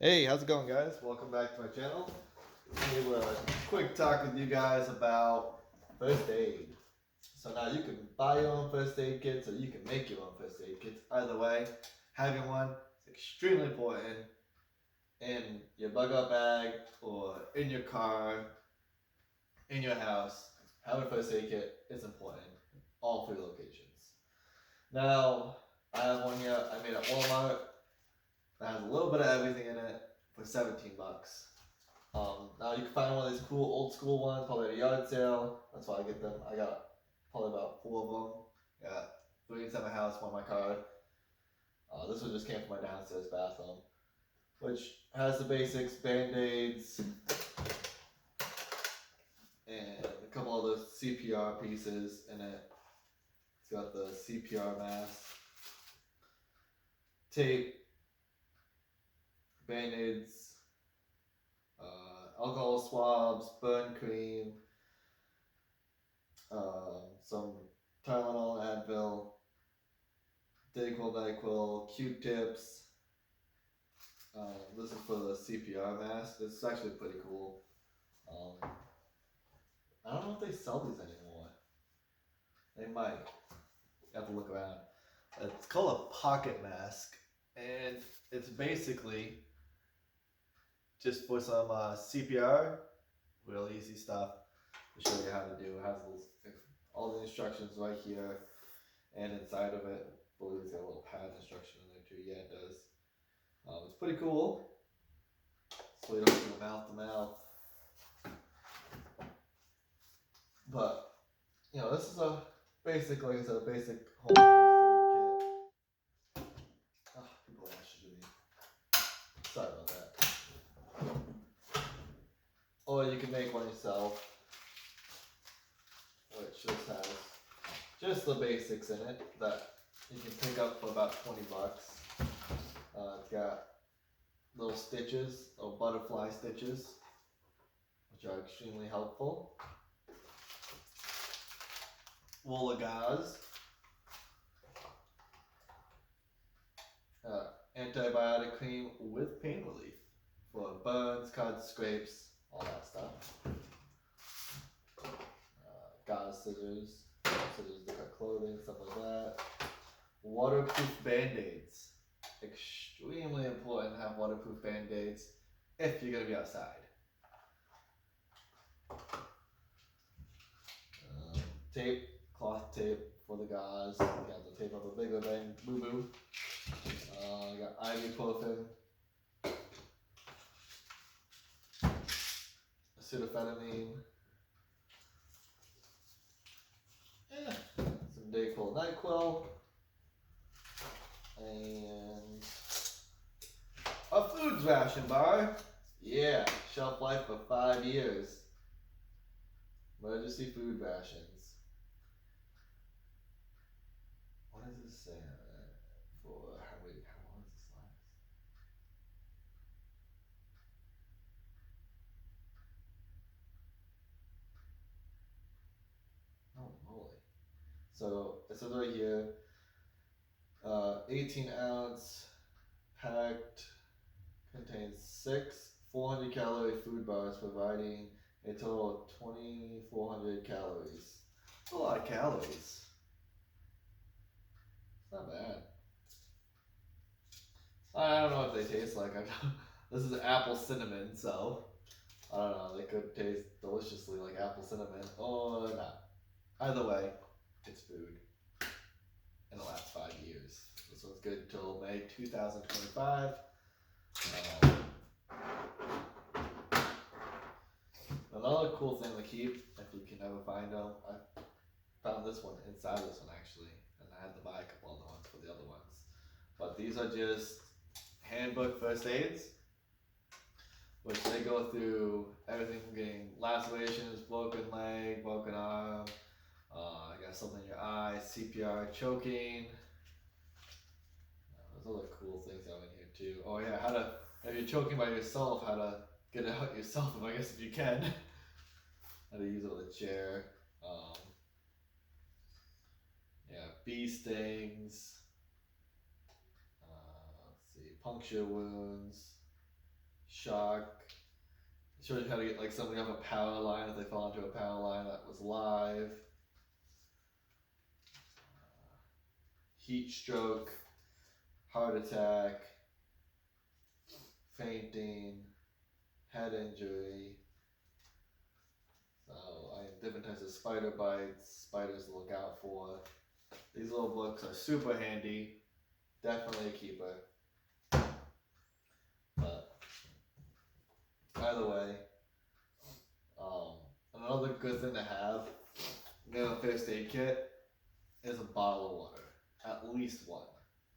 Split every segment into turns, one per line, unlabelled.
Hey, how's it going, guys? Welcome back to my channel. Today we'll quick talk with you guys about first aid. So now you can buy your own first aid kits or you can make your own first aid kits. Either way, having one is extremely important in your bug out bag or in your car, in your house. Having a first aid kit is important in all three locations. Now, I have one here I made at Walmart that has a little bit of everything in it for 17 bucks. Now you can find one of these cool old school ones probably at a yard sale. That's why I get them. I got probably about 4 of them. Got 3 inside my house, 1 in my car. This one just came from my downstairs bathroom, which has the basics: band-aids and a couple of those CPR pieces in it. It's got the CPR mask, tape, band-aids, alcohol swabs, burn cream, some Tylenol, Advil, Dayquil, NyQuil, Q-tips. This is for the CPR mask. It's actually pretty cool. I don't know if they sell these anymore. They might. You have to look around. It's called a pocket mask, and it's basically just for some CPR. Real easy stuff to show you how to do. It has all the instructions right here and inside of it. I believe it's got a little pad instruction in there too. Yeah, it does. It's pretty cool. So you don't do mouth to mouth. But, this is a basic, like I said, a basic home first aid kit. Oh, people are messaging me. Sorry about that. Or you can make one yourself, which just has just the basics in it that you can pick up for about 20 bucks. It's got little stitches, or butterfly stitches, which are extremely helpful. Wool gauze, antibiotic cream with pain relief for burns, cuts, scrapes, all that stuff. Gauze scissors to cut clothing, stuff like that. Waterproof band-aids. Extremely important to have waterproof band-aids if you're going to be outside. Tape, cloth tape for the gauze. You have to tape up a bigger bang boo-boo. I got ibuprofen, acetaminophen, some Dayquil, NyQuil, and a foods ration bar. Yeah, shelf life for 5 years. Emergency food rations. What does this say on that? For how long does this last? Oh moly. So it says right here, 18-ounce packed, contains 6 400 calorie food bars providing a total of 2,400 calories. That's a lot of calories. It's not bad. I don't know what they taste like. This is apple cinnamon, so I don't know. They could taste deliciously like apple cinnamon or not. Either way, it's food. And it lasts 5 years. This one's good until May 2025. Another cool thing to keep, if you can ever find them, I found this one inside this one actually, and I had to buy a couple other ones for the other ones. But these are just handbook first aids, which they go through everything from getting lacerations, broken leg, broken arm, I got something in your eye, CPR, choking. There's other cool things out in here too. Oh yeah, if you're choking by yourself, how to get it out yourself, I guess if you can. How to use it with a chair. Bee stings. Let's see, puncture wounds. shock. It shows you how to get like somebody off a power line if they fall into a power line that was live. Heat stroke, heart attack, fainting, head injury. So I have different types of spider bites, spiders to look out for. These little books are super handy. Definitely a keeper. But either way, another good thing to have in a first aid kit is a bottle of water. At least one.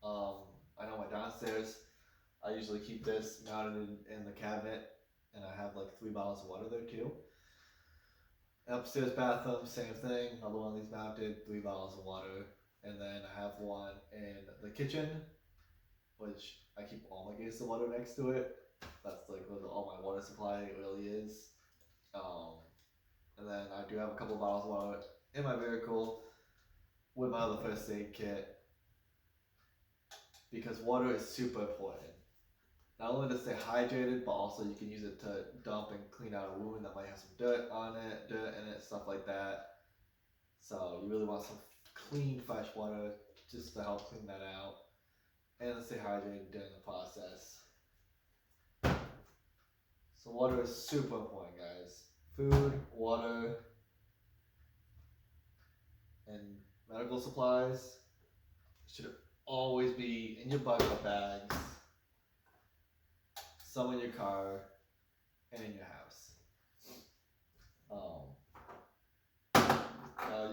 I know my downstairs, I usually keep this mounted in the cabinet, and I have like 3 bottles of water there too. Upstairs bathroom, same thing. Another one of these mounted, 3 bottles of water. And then I have one in the kitchen, which I keep all my cases of water next to it. That's like where all my water supply really is. And then I do have a couple of bottles of water in my vehicle with my other first aid kit, because water is super important. Not only to stay hydrated, but also you can use it to dump and clean out a wound that might have some dirt in it, stuff like that. So you really want some clean, fresh water just to help clean that out and stay hydrated during the process. So water is super important, guys. Food, water, and medical supplies should always be in your bucket bags, some in your car, and in your house.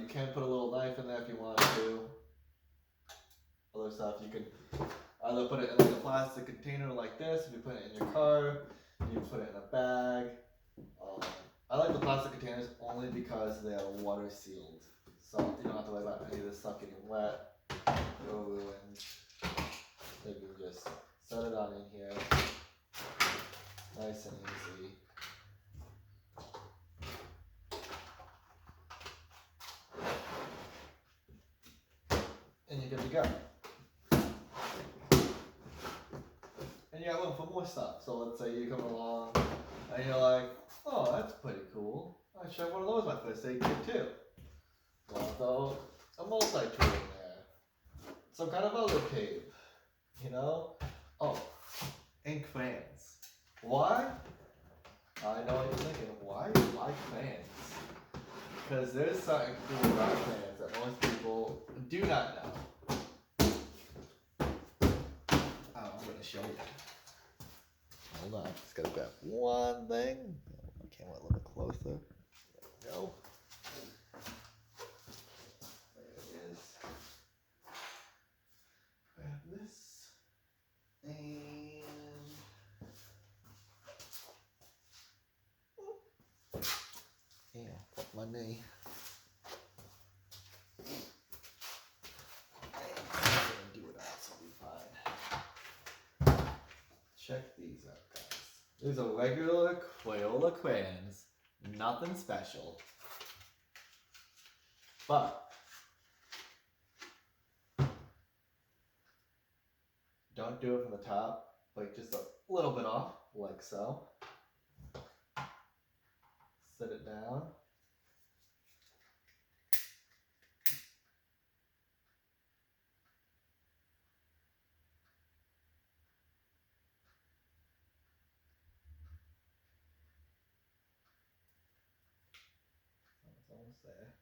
You can put a little knife in there if you want to. Other stuff, you can either put it in like a plastic container like this, if you put it in your car, you can put it in a bag. I like the plastic containers only because they are water sealed. So you don't have to worry about any of this stuff getting wet or ruined. So you can just set it on in here, nice and easy. And you're good to go. And you got room for more stuff. So let's say you come along and you're like, oh, that's pretty cool. I should have one of those in my first aid kit too. Well, throw a multi-tool in there. Some kind of other tape. You know? Oh, and crayons. Why? I know what you're thinking. Why do you like crayons? Because there's something cool about crayons that most people do not know. I'm going to show you. Hold on, just gotta grab one thing. Okay, a little bit closer. There we go. There it is. Grab this. And yeah, fuck my knee. Do it else, I'll be fine. Check these out, guys. These are regular Crayola crayons, nothing special. But don't do it from the top, like just a little bit off, like so. Set it down. It's almost there.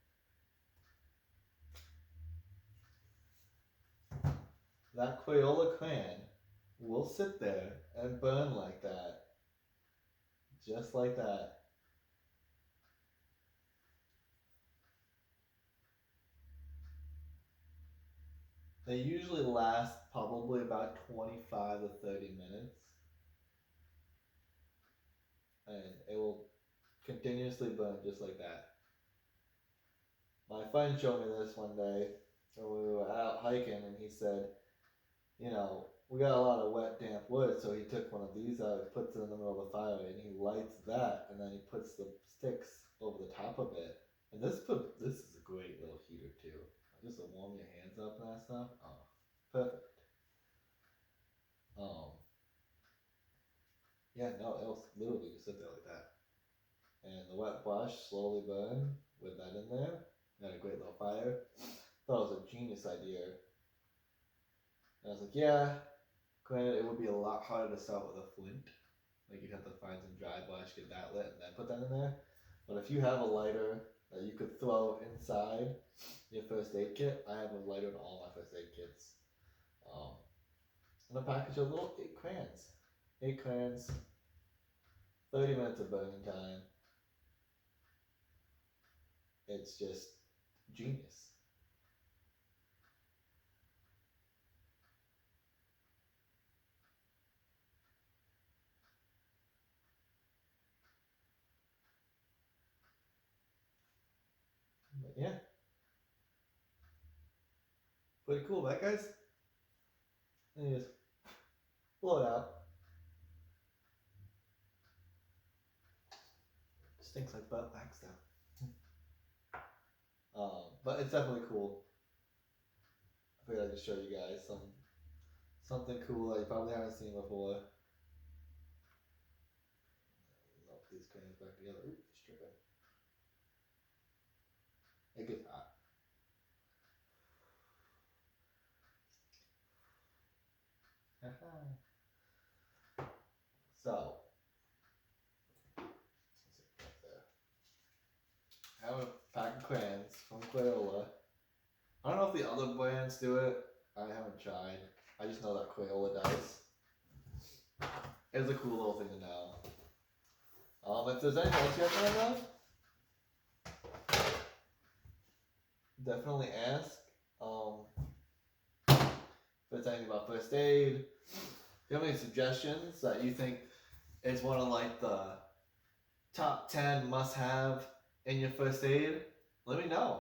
That Crayola crayon will sit there and burn like that. Just like that. They usually last probably about 25 to 30 minutes. And it will continuously burn just like that. My friend showed me this one day when we were out hiking, and he said, you know, we got a lot of wet, damp wood, so he took one of these out, puts it in the middle of the fire, and he lights that, and then he puts the sticks over the top of it. And this is a great little heater too. Just to warm your hands up and that stuff. Oh, perfect. Yeah, no, it'll literally just sit there like that. And the wet brush slowly burn with that in there. Had a great little fire. Thought it was a genius idea. And I was like, yeah, granted it would be a lot harder to start with a flint. Like you'd have to find some dry brush, get that lit, and then put that in there. But if you have a lighter that you could throw inside your first aid kit, I have a lighter in all my first aid kits. And a package of little 8 crayons. 8 crayons, 30 minutes of burning time. It's just genius. But yeah, pretty cool, right, guys? And you just blow it out. Stinks like butt wax though. But it's definitely cool. I figured I'd just show you guys something cool that you probably haven't seen before. Lock these crayons back together. Ooh, it's tripping. It gets hot. So, let's see, right there. I have a pack of crayons from Crayola. I don't know if the other brands do it. I haven't tried. I just know that Crayola does. It's a cool little thing to know. If there's anything else you have to know, definitely ask. If there's anything about first aid, if you have any suggestions that you think is one of like the top 10 must have in your first aid, let me know.